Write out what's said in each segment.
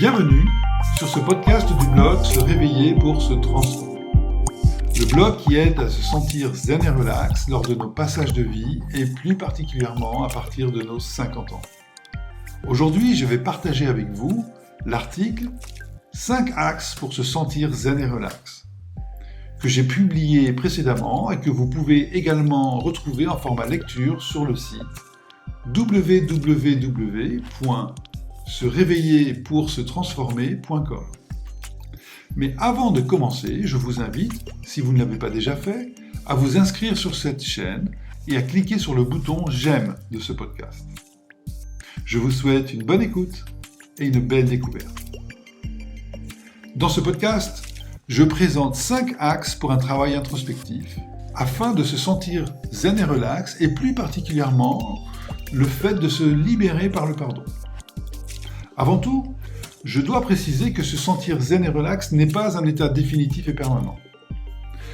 Bienvenue sur ce podcast du blog Se réveiller pour se transformer. Le blog qui aide à se sentir zen et relax lors de nos passages de vie et plus particulièrement à partir de nos 50 ans. Aujourd'hui, je vais partager avec vous l'article 5 axes pour se sentir zen et relax que j'ai publié précédemment et que vous pouvez également retrouver en format lecture sur le site www.seréveillerpoursetransformer.com. Mais avant de commencer, je vous invite, si vous ne l'avez pas déjà fait, à vous inscrire sur cette chaîne et à cliquer sur le bouton « J'aime » de ce podcast. Je vous souhaite une bonne écoute et une belle découverte. Dans ce podcast, je présente 5 axes pour un travail introspectif afin de se sentir zen et relax et plus particulièrement le fait de se libérer par le pardon. Avant tout, je dois préciser que se sentir zen et relax n'est pas un état définitif et permanent.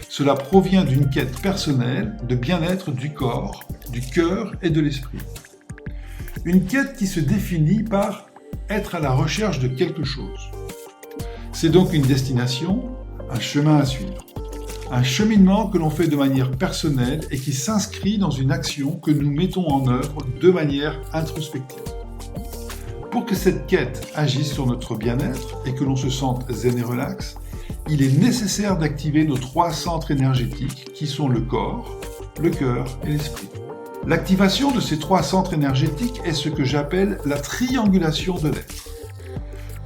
Cela provient d'une quête personnelle de bien-être du corps, du cœur et de l'esprit. Une quête qui se définit par être à la recherche de quelque chose. C'est donc une destination, un chemin à suivre. Un cheminement que l'on fait de manière personnelle et qui s'inscrit dans une action que nous mettons en œuvre de manière introspective. Pour que cette quête agisse sur notre bien-être et que l'on se sente zen et relax, il est nécessaire d'activer nos 3 centres énergétiques qui sont le corps, le cœur et l'esprit. L'activation de ces 3 centres énergétiques est ce que j'appelle la triangulation de l'être.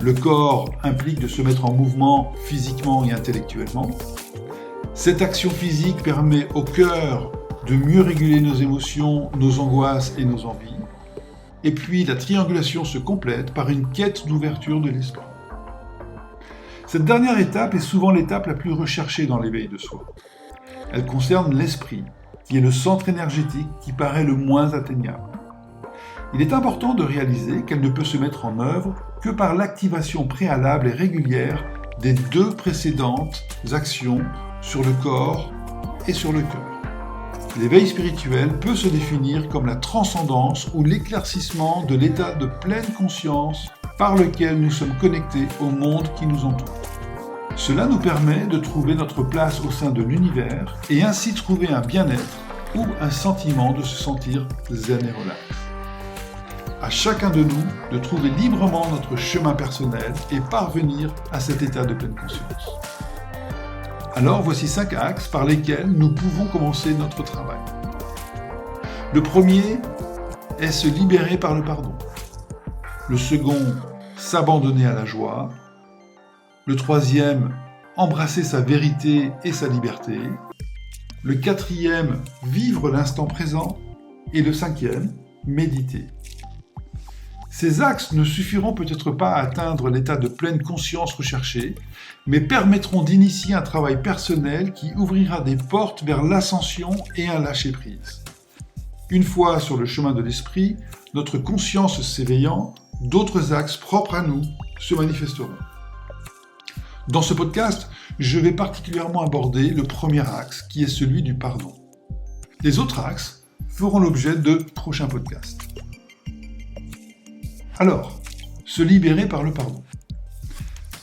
Le corps implique de se mettre en mouvement physiquement et intellectuellement. Cette action physique permet au cœur de mieux réguler nos émotions, nos angoisses et nos envies. Et puis la triangulation se complète par une quête d'ouverture de l'esprit. Cette dernière étape est souvent l'étape la plus recherchée dans l'éveil de soi. Elle concerne l'esprit, qui est le centre énergétique qui paraît le moins atteignable. Il est important de réaliser qu'elle ne peut se mettre en œuvre que par l'activation préalable et régulière des 2 précédentes actions sur le corps et sur le cœur. L'éveil spirituel peut se définir comme la transcendance ou l'éclaircissement de l'état de pleine conscience par lequel nous sommes connectés au monde qui nous entoure. Cela nous permet de trouver notre place au sein de l'univers et ainsi trouver un bien-être ou un sentiment de se sentir zen et relax. À chacun de nous de trouver librement notre chemin personnel et parvenir à cet état de pleine conscience. Alors voici 5 axes par lesquels nous pouvons commencer notre travail. Le premier est se libérer par le pardon. Le second, s'abandonner à la joie. Le troisième, embrasser sa vérité et sa liberté. Le quatrième, vivre l'instant présent. Et le 5e, méditer. Ces axes ne suffiront peut-être pas à atteindre l'état de pleine conscience recherché, mais permettront d'initier un travail personnel qui ouvrira des portes vers l'ascension et un lâcher-prise. Une fois sur le chemin de l'esprit, notre conscience s'éveillant, d'autres axes propres à nous se manifesteront. Dans ce podcast, je vais particulièrement aborder le premier axe, qui est celui du pardon. Les autres axes feront l'objet de prochains podcasts. Alors, se libérer par le pardon.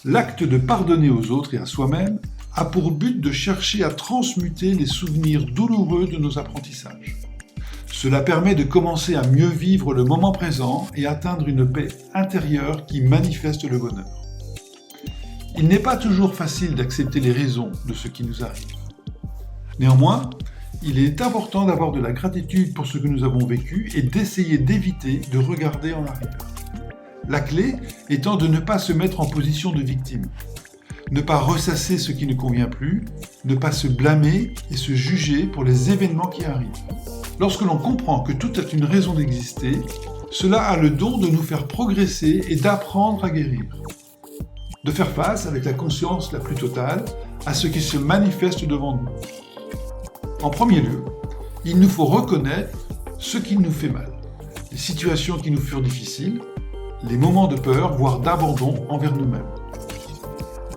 L'acte de pardonner aux autres et à soi-même a pour but de chercher à transmuter les souvenirs douloureux de nos apprentissages. Cela permet de commencer à mieux vivre le moment présent et atteindre une paix intérieure qui manifeste le bonheur. Il n'est pas toujours facile d'accepter les raisons de ce qui nous arrive. Néanmoins, il est important d'avoir de la gratitude pour ce que nous avons vécu et d'essayer d'éviter de regarder en arrière. La clé étant de ne pas se mettre en position de victime, ne pas ressasser ce qui ne convient plus, ne pas se blâmer et se juger pour les événements qui arrivent. Lorsque l'on comprend que tout a une raison d'exister, cela a le don de nous faire progresser et d'apprendre à guérir. De faire face avec la conscience la plus totale à ce qui se manifeste devant nous. En premier lieu, il nous faut reconnaître ce qui nous fait mal, les situations qui nous furent difficiles, les moments de peur, voire d'abandon envers nous-mêmes.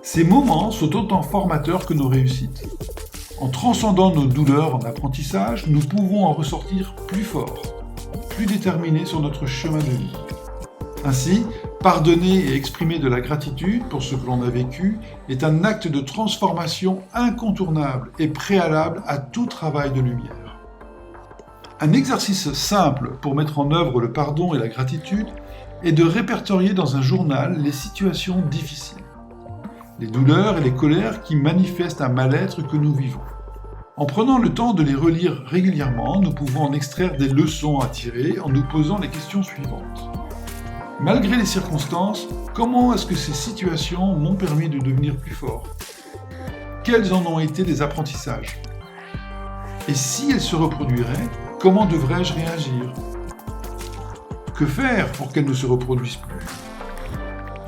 Ces moments sont autant formateurs que nos réussites. En transcendant nos douleurs en apprentissage, nous pouvons en ressortir plus forts, plus déterminés sur notre chemin de vie. Ainsi, Pardonner et exprimer de la gratitude pour ce que l'on a vécu est un acte de transformation incontournable et préalable à tout travail de lumière. Un exercice simple pour mettre en œuvre le pardon et la gratitude est de répertorier dans un journal les situations difficiles, les douleurs et les colères qui manifestent un mal-être que nous vivons. En prenant le temps de les relire régulièrement, nous pouvons en extraire des leçons à tirer en nous posant les questions suivantes. Malgré les circonstances, comment est-ce que ces situations m'ont permis de devenir plus fort ? Quels en ont été les apprentissages ? Et si elles se reproduiraient, comment devrais-je réagir ? Que faire pour qu'elles ne se reproduisent plus ?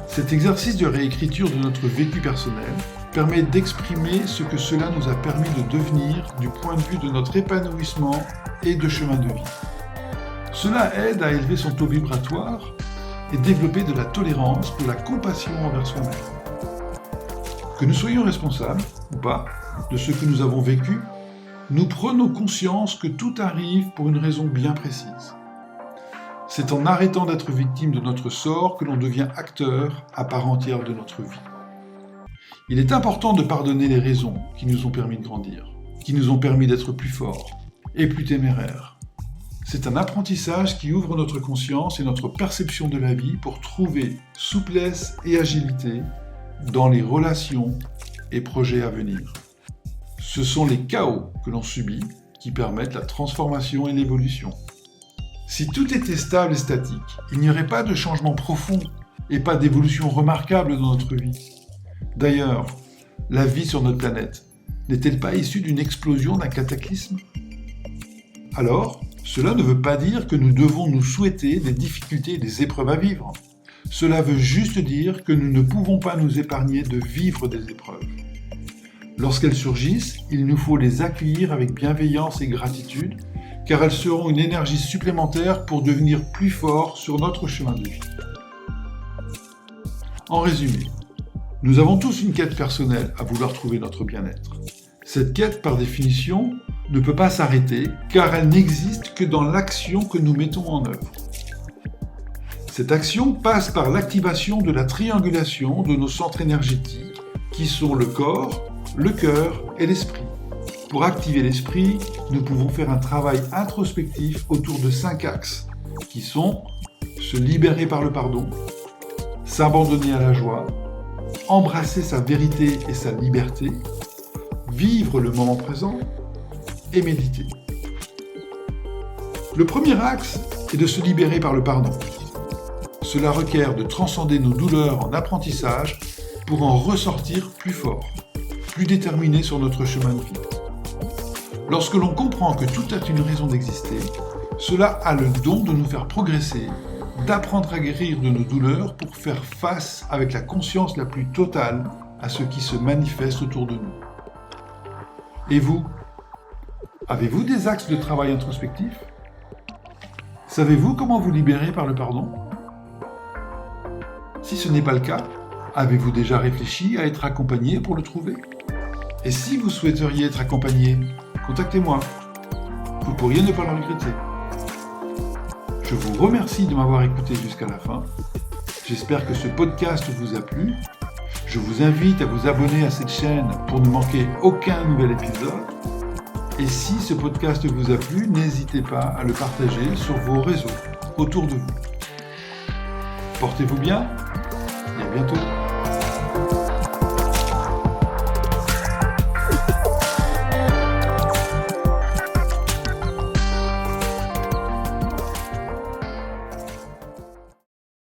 Cet exercice de réécriture de notre vécu personnel permet d'exprimer ce que cela nous a permis de devenir du point de vue de notre épanouissement et de chemin de vie. Cela aide à élever son taux vibratoire et développer de la tolérance, de la compassion envers soi-même. Que nous soyons responsables, ou pas, de ce que nous avons vécu, nous prenons conscience que tout arrive pour une raison bien précise. C'est en arrêtant d'être victime de notre sort que l'on devient acteur à part entière de notre vie. Il est important de pardonner les raisons qui nous ont permis de grandir, qui nous ont permis d'être plus forts et plus téméraires. C'est un apprentissage qui ouvre notre conscience et notre perception de la vie pour trouver souplesse et agilité dans les relations et projets à venir. Ce sont les chaos que l'on subit qui permettent la transformation et l'évolution. Si tout était stable et statique, il n'y aurait pas de changement profond et pas d'évolution remarquable dans notre vie. D'ailleurs, la vie sur notre planète n'est-elle pas issue d'une explosion, d'un cataclysme ? Alors, cela ne veut pas dire que nous devons nous souhaiter des difficultés et des épreuves à vivre. Cela veut juste dire que nous ne pouvons pas nous épargner de vivre des épreuves. Lorsqu'elles surgissent, il nous faut les accueillir avec bienveillance et gratitude, car elles seront une énergie supplémentaire pour devenir plus forts sur notre chemin de vie. En résumé, nous avons tous une quête personnelle à vouloir trouver notre bien-être. Cette quête, par définition, ne peut pas s'arrêter, car elle n'existe que dans l'action que nous mettons en œuvre. Cette action passe par l'activation de la triangulation de nos centres énergétiques, qui sont le corps, le cœur et l'esprit. Pour activer l'esprit, nous pouvons faire un travail introspectif autour de 5 axes, qui sont se libérer par le pardon, s'abandonner à la joie, embrasser sa vérité et sa liberté, vivre le moment présent et méditer. Le premier axe est de se libérer par le pardon. Cela requiert de transcender nos douleurs en apprentissage pour en ressortir plus fort, plus déterminé sur notre chemin de vie. Lorsque l'on comprend que tout a une raison d'exister, cela a le don de nous faire progresser, d'apprendre à guérir de nos douleurs pour faire face avec la conscience la plus totale à ce qui se manifeste autour de nous. Et vous ? Avez-vous des axes de travail introspectif ? Savez-vous comment vous libérer par le pardon ? Si ce n'est pas le cas, avez-vous déjà réfléchi à être accompagné pour le trouver ? Et si vous souhaiteriez être accompagné, contactez-moi. Vous pourriez ne pas le regretter. Je vous remercie de m'avoir écouté jusqu'à la fin. J'espère que ce podcast vous a plu. Je vous invite à vous abonner à cette chaîne pour ne manquer aucun nouvel épisode. Et si ce podcast vous a plu, n'hésitez pas à le partager sur vos réseaux autour de vous. Portez-vous bien et à bientôt.